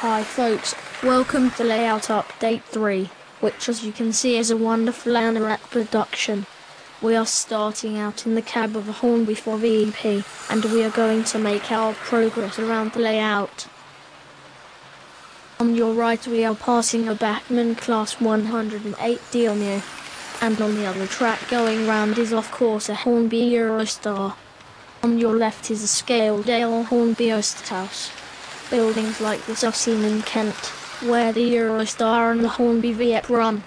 Hi folks, welcome to Layout Update 3, which as you can see is a wonderful anorak production. We are starting out in the cab of a Hornby for VP, and we are going to make our progress around the layout. On your right we are passing a Bachmann Class 108 Diomio, and on the other track going round is of course a Hornby Eurostar. On your left is a Scaledale Hornby Osthaus. Buildings like this are seen in Kent, where the Eurostar and the Hornby Viet run.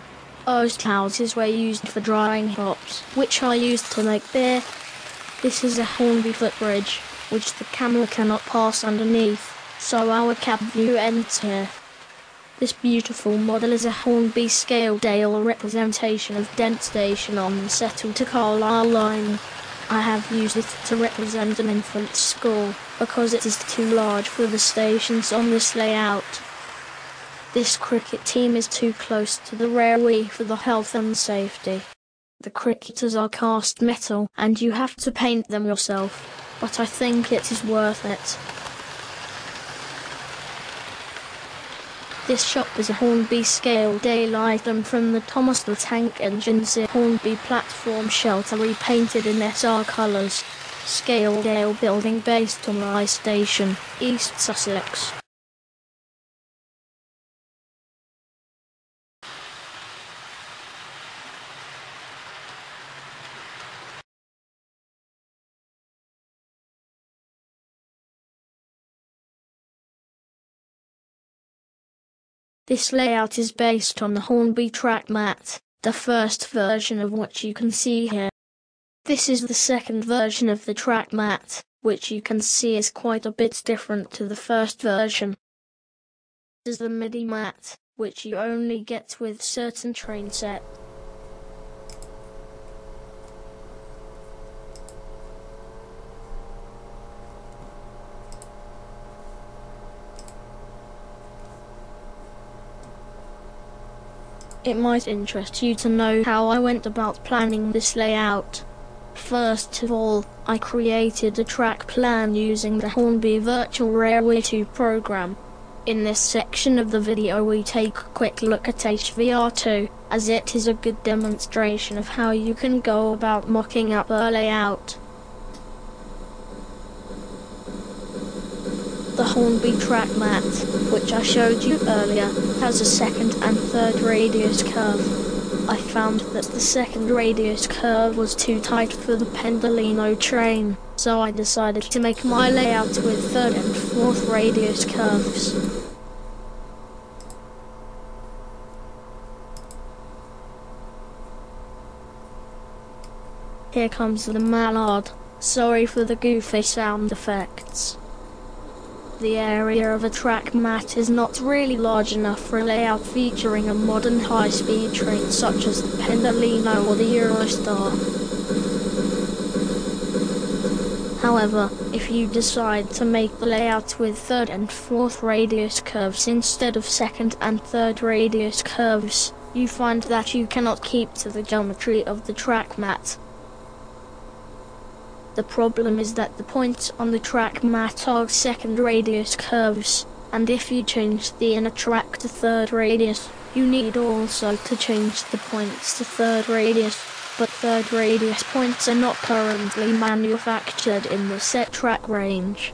Osthouses were used for drying hops, which are used to make beer. This is a Hornby footbridge, which the camera cannot pass underneath, so our cab view ends here. This beautiful model is a Hornby Scaledale representation of Dent Station on the Settle to Carlisle line. I have used it to represent an infant school, because it is too large for the stations on this layout. This cricket team is too close to the railway for the health and safety. The cricketers are cast metal and you have to paint them yourself, but I think it is worth it. This shop is a Hornby Scaledale item from the Thomas the Tank Engine's Hornby platform shelter repainted in SR colours. Scaledale building based on Rye Station, East Sussex. This layout is based on the Hornby track mat, the first version of which you can see here. This is the second version of the track mat, which you can see is quite a bit different to the first version. This is the MIDI mat, which you only get with certain train sets. It might interest you to know how I went about planning this layout. First of all, I created a track plan using the Hornby Virtual Railway 2 program. In this section of the video we take a quick look at HVR2, as it is a good demonstration of how you can go about mocking up a layout. The Hornby track mat, which I showed you earlier, has a second and third radius curve. I found that the second radius curve was too tight for the Pendolino train, so I decided to make my layout with third and fourth radius curves. Here comes the Mallard. Sorry for the goofy sound effects. The area of a track mat is not really large enough for a layout featuring a modern high-speed train such as the Pendolino or the Eurostar. However, if you decide to make the layout with third and fourth radius curves instead of second and third radius curves, you find that you cannot keep to the geometry of the track mat. The problem is that the points on the track mat are second radius curves, and if you change the inner track to third radius, you need also to change the points to third radius, but third radius points are not currently manufactured in the set track range.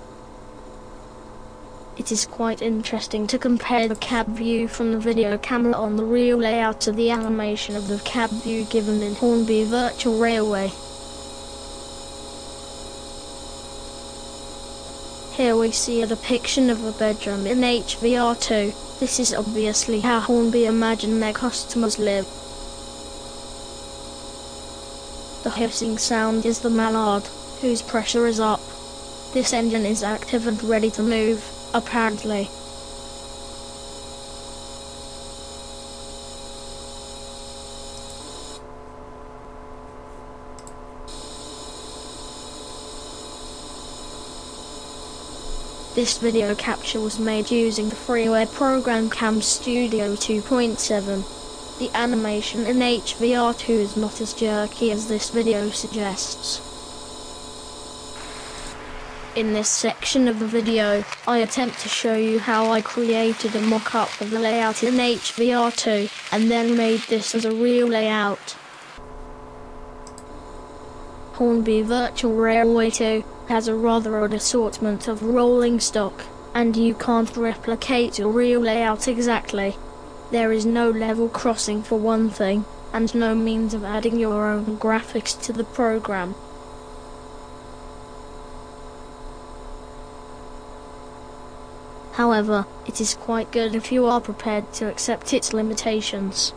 It is quite interesting to compare the cab view from the video camera on the real layout to the animation of the cab view given in Hornby Virtual Railway. Here we see a depiction of a bedroom in HVR2. This is obviously how Hornby imagine their customers live. The hissing sound is the Mallard, whose pressure is up. This engine is active and ready to move, apparently. This video capture was made using the freeware program Cam Studio 2.7. The animation in HVR2 is not as jerky as this video suggests. In this section of the video, I attempt to show you how I created a mock-up of the layout in HVR2, and then made this as a real layout. Hornby Virtual Railway 2 has a rather odd assortment of rolling stock, and you can't replicate your real layout exactly. There is no level crossing for one thing, and no means of adding your own graphics to the program. However, it is quite good if you are prepared to accept its limitations.